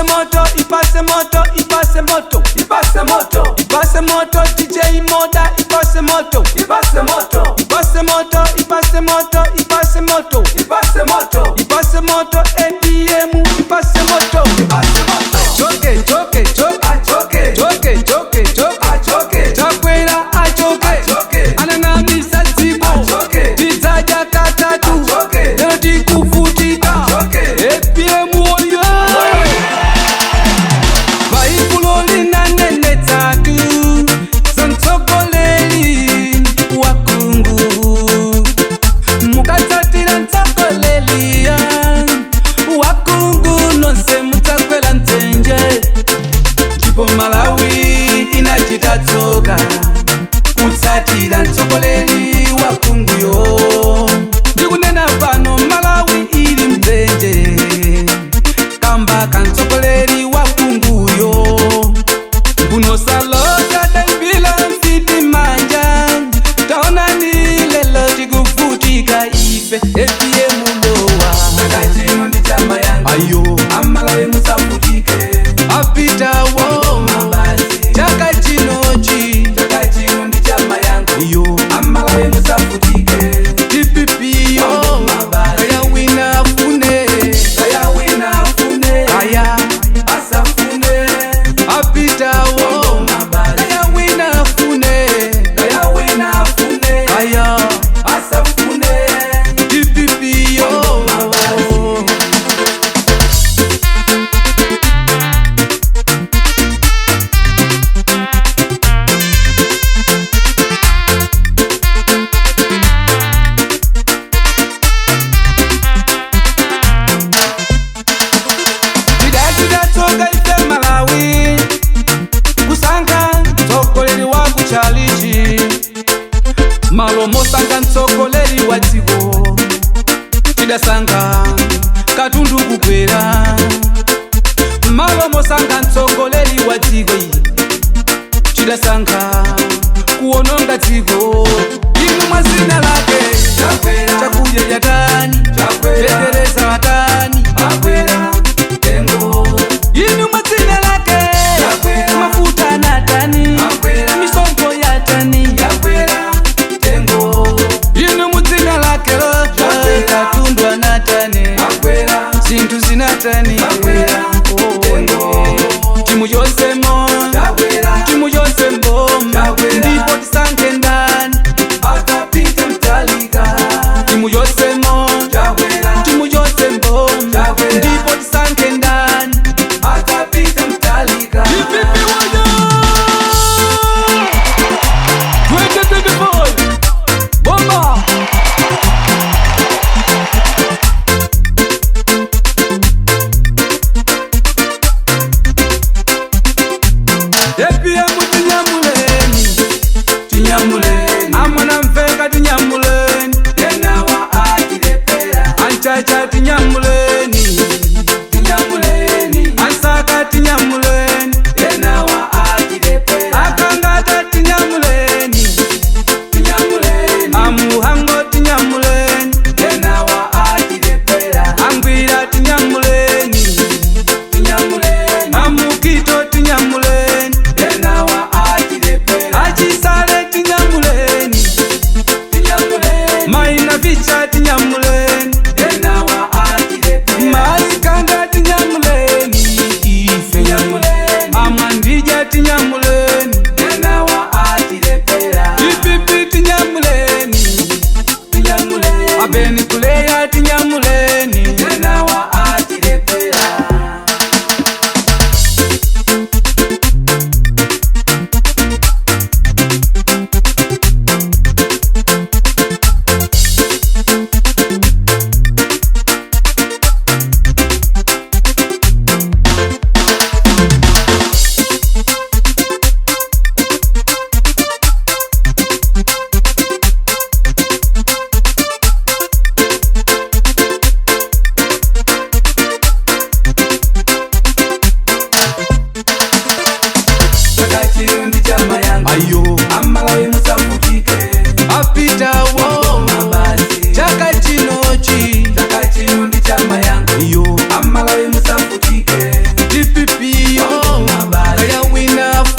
moto, ipase moto, ipase moto, ipase moto, ipase moto, DJ Moda, ipase moto, ipase moto, ipase moto, ipase moto, ipase moto, ipase moto, ipase moto, ATM, ipase moto, ipase moto. Choke, choke, choke, choke, choke, choke, choke, choke, chakwera, choke, anangamisa zibo, tizaja katatu, nati kufutika, ATM oyo. Vaikulo na nene tatu, zantokoleli wakungu, mukazatira ntokoleli ya wakungu nonse mutakwela ntenje. Chipo Malawi inachitatoka kutsatira ntokoleli wakungu yo. Ndikunena pano Malawi ili mtenje kamba kantokoleli wakungu yo. Bunosaloka dembila mfiti manja, taona ni lelo tikufutika ife ATM lowa. Takachino ndi chama yangu ayo Amalawi musafutike apita wo mabasi. Takachinochi takachino ndi chama yangu iyo Amalawi musafutike TPP yo mabasi. Kaya wina fune, kaya wina fune, kaya asafune apita wo mabasi. Kaya wina fune, kaya wina fune, kaya asafune TPP yo mabasi. Toka ife Malawi kusanga ntokoleli wa kuchalichi, malomo sanga ntokoleli wa tigo, tidasanga katundu kukwera, malomo sanga ntokoleli wa tigo, tidasanga kuononga tigo. Inu mazina lake chakuja jatani, tetereza watani, inu mazina lake mafuta na tani, misongo ya tani, inu mazina lake katundwa na tani, zintu zinatani. Timu yose mo, timu yose mbomba, ndipo tisange ndani atapita mtalika. Timu yose mo, timu yose mbomba, ndipo tisange ndani atapita mtalika. TPP wayo, twende baby boy, bomba. ATM tinyamuleni, tinyamuleni, amana mfeka tinyamuleni, tena wa akilepera, anchacha tinyamuleni, tinyamuleni, ansaka tinyamuleni, tena wa akilepera, akangata tinyamuleni, tinyamuleni, amuhango tinyamuleni, tena wa akilepera, angwira tinyamuleni, tinyamuleni, amukito tinyamuleni, tena wa akilepera, achisale tinyamuleni, tinyamuleni, maina vicha tinyamuleni, tena wa akilepera. love